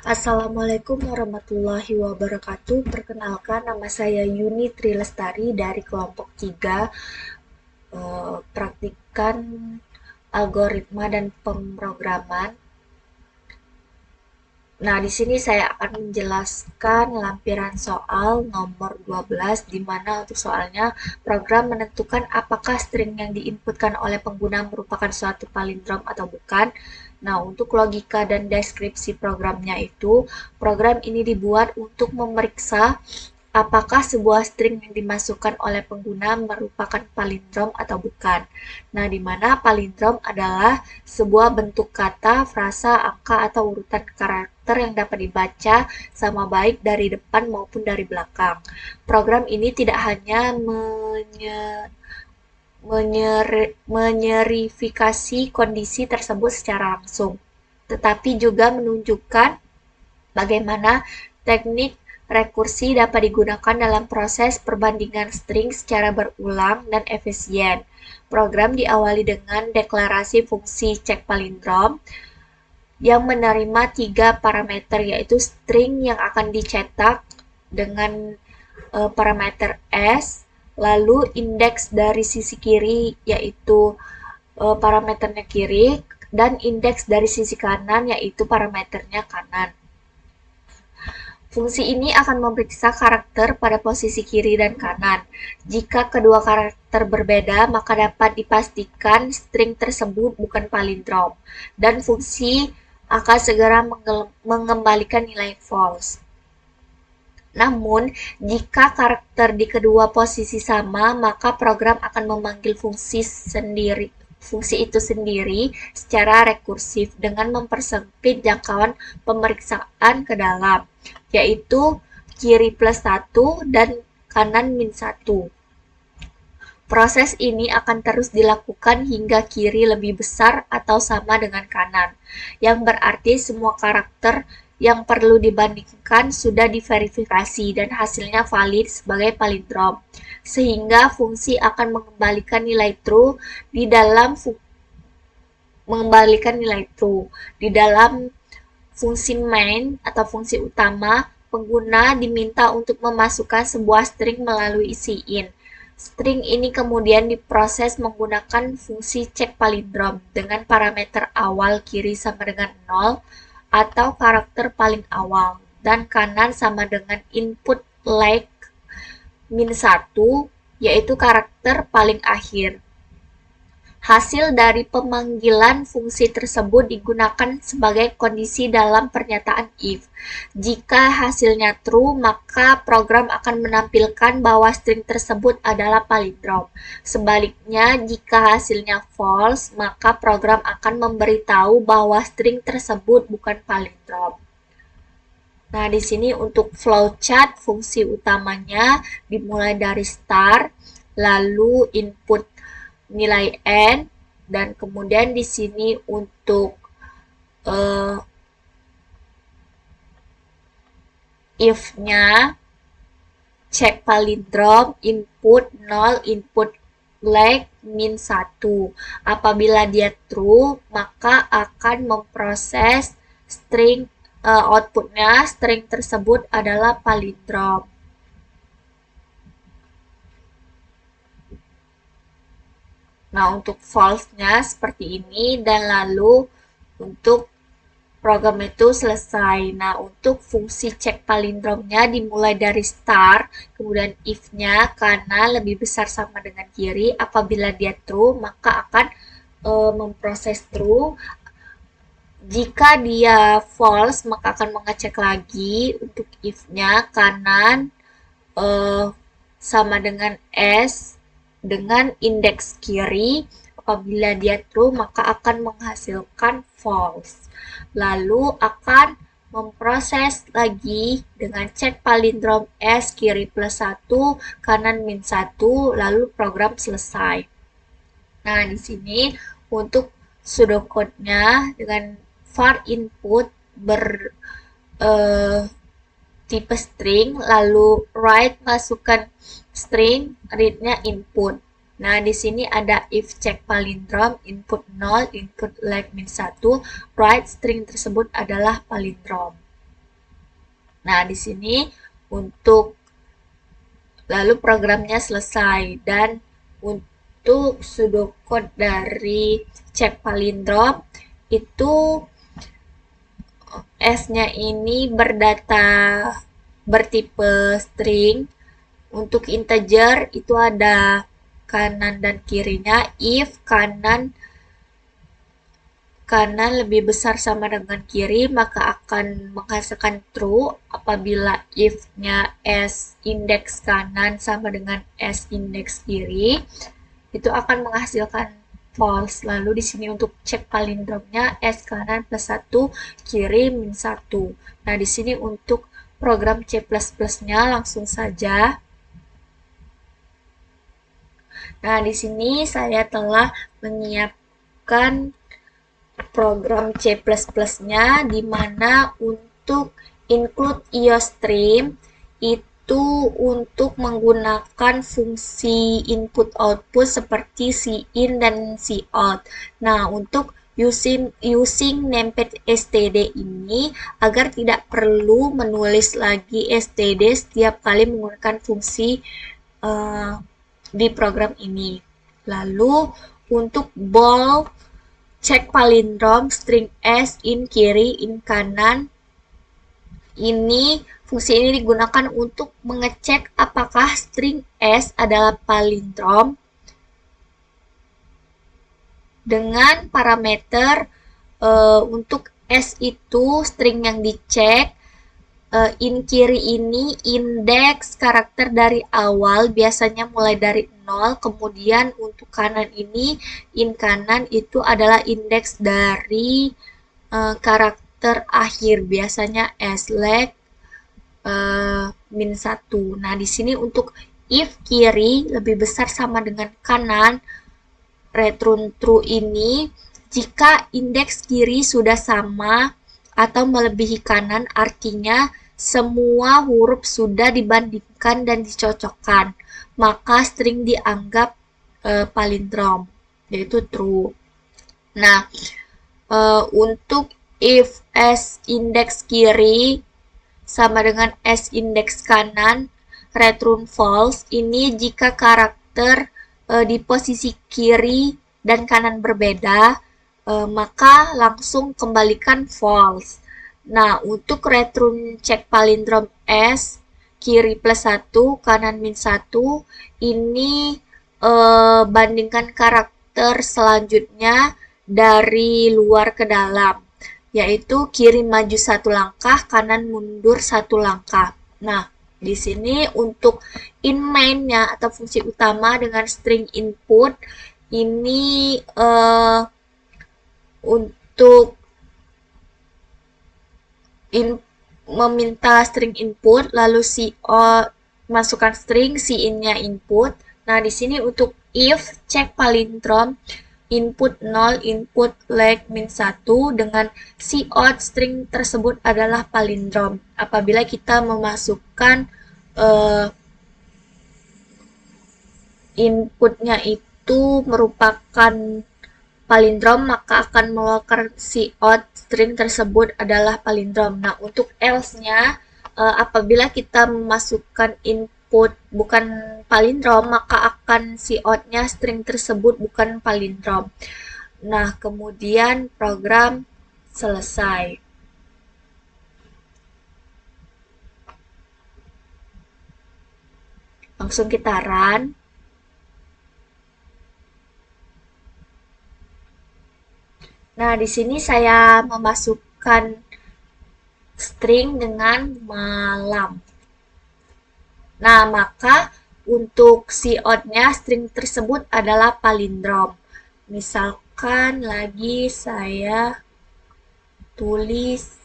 Assalamualaikum warahmatullahi wabarakatuh. Perkenalkan, nama saya Yuni Trilestari dari kelompok 3, praktikan algoritma dan pemrograman. Nah, di sini saya akan menjelaskan lampiran soal nomor 12, di mana untuk soalnya program menentukan apakah string yang diinputkan oleh pengguna merupakan suatu palindrom atau bukan. Nah, untuk logika dan deskripsi programnya itu, program ini dibuat untuk memeriksa apakah sebuah string yang dimasukkan oleh pengguna merupakan palindrom atau bukan. Nah, di mana palindrom adalah sebuah bentuk kata, frasa, angka, atau urutan karakter yang dapat dibaca sama baik dari depan maupun dari belakang. Program ini tidak hanya menyerifikasi kondisi tersebut secara langsung, tetapi juga menunjukkan bagaimana teknik rekursi dapat digunakan dalam proses perbandingan string secara berulang dan efisien. Program diawali dengan deklarasi fungsi cek palindrom yang menerima 3 parameter, yaitu string yang akan dicetak dengan parameter S, lalu indeks dari sisi kiri yaitu parameternya kiri, dan indeks dari sisi kanan yaitu parameternya kanan. Fungsi ini akan memeriksa karakter pada posisi kiri dan kanan. Jika kedua karakter berbeda, maka dapat dipastikan string tersebut bukan palindrom, dan fungsi akan segera mengembalikan nilai false. Namun, jika karakter di kedua posisi sama, maka program akan memanggil fungsi itu sendiri secara rekursif dengan mempersempit jangkauan pemeriksaan ke dalam, yaitu kiri plus 1 dan kanan min 1. Proses ini akan terus dilakukan hingga kiri lebih besar atau sama dengan kanan, yang berarti semua karakter yang perlu dibandingkan sudah diverifikasi dan hasilnya valid sebagai palindrom, sehingga fungsi akan mengembalikan nilai true di dalam fungsi main atau fungsi utama. Pengguna diminta untuk memasukkan sebuah string melalui isi in. String ini kemudian diproses menggunakan fungsi cek palindrom dengan parameter awal kiri sama dengan 0 atau karakter paling awal, dan kanan sama dengan input like min 1, yaitu karakter paling akhir. Hasil dari pemanggilan fungsi tersebut digunakan sebagai kondisi dalam pernyataan if. Jika hasilnya true, maka program akan menampilkan bahwa string tersebut adalah palindrom. Sebaliknya, jika hasilnya false, maka program akan memberitahu bahwa string tersebut bukan palindrom. Nah, di sini untuk flowchart fungsi utamanya dimulai dari start, lalu input nilai n, dan kemudian di sini untuk if-nya cek palindrom input 0, input like min 1. Apabila dia true, maka akan memproses string outputnya string tersebut adalah palindrom. Nah, untuk false-nya seperti ini, dan lalu untuk program itu selesai. Nah, untuk fungsi cek palindromnya dimulai dari start, kemudian if-nya kanan lebih besar sama dengan kiri. Apabila dia true, maka akan memproses true. Jika dia false, maka akan mengecek lagi untuk if-nya kanan sama dengan S dengan indeks kiri. Apabila dia true, maka akan menghasilkan false. Lalu akan memproses lagi dengan cek palindrom S kiri plus 1, kanan min 1, lalu program selesai. Nah, di sini untuk pseudocode-nya dengan var input tipe string, lalu write masukkan string, read-nya input. Nah, di sini ada if cek palindrom, input 0, input like min 1, write string tersebut adalah palindrom. Nah, di sini untuk lalu programnya selesai dan untuk pseudocode dari cek palindrom itu S-nya ini bertipe string. Untuk integer itu ada kanan dan kirinya. If kanan lebih besar sama dengan kiri, maka akan menghasilkan true. Apabila if-nya S indeks kanan sama dengan S indeks kiri, itu akan menghasilkan false. Lalu di sini untuk cek palindromnya S kanan plus 1, kiri min 1. Nah, di sini untuk program C++-nya langsung saja. Nah, di sini saya telah menyiapkan program C++-nya di mana untuk include IOStream itu untuk menggunakan fungsi input output seperti cin dan cout. Nah, untuk using namepad std ini agar tidak perlu menulis lagi std setiap kali menggunakan fungsi di program ini. Lalu untuk bold cek palindrom string S in kiri in kanan, ini fungsi ini digunakan untuk mengecek apakah string S adalah palindrom dengan parameter untuk S itu string yang dicek. In kiri ini indeks karakter dari awal biasanya mulai dari 0, kemudian untuk kanan ini in kanan itu adalah indeks dari karakter akhir biasanya slag min 1. Nah, di sini untuk if kiri lebih besar sama dengan kanan, return true ini jika indeks kiri sudah sama atau melebihi kanan, artinya semua huruf sudah dibandingkan dan dicocokkan, maka string dianggap palindrom, yaitu true. Nah, untuk if S indeks kiri sama dengan S indeks kanan, return false, ini jika karakter di posisi kiri dan kanan berbeda, maka langsung kembalikan false. Nah, untuk return cek palindrom S, kiri plus 1, kanan min 1, ini bandingkan karakter selanjutnya dari luar ke dalam, yaitu kiri maju 1 langkah, kanan mundur 1 langkah. Nah, di sini untuk in main-nya atau fungsi utama dengan string input, ini untuk meminta string input, lalu masukkan string, in-nya input. Nah, di sini untuk if cek palindrom input 0, input leg min 1 dengan cout string tersebut adalah palindrom. Apabila kita memasukkan inputnya itu merupakan palindrom, maka akan mengeluarkan cout string tersebut adalah palindrom. Nah, untuk else-nya, apabila kita memasukkan input bukan palindrom, maka akan cout-nya string tersebut bukan palindrom. Nah, kemudian program selesai. Langsung kita run. Nah, di sini saya memasukkan string dengan malam. Nah, maka untuk cout-nya string tersebut adalah palindrom. Misalkan lagi saya tulis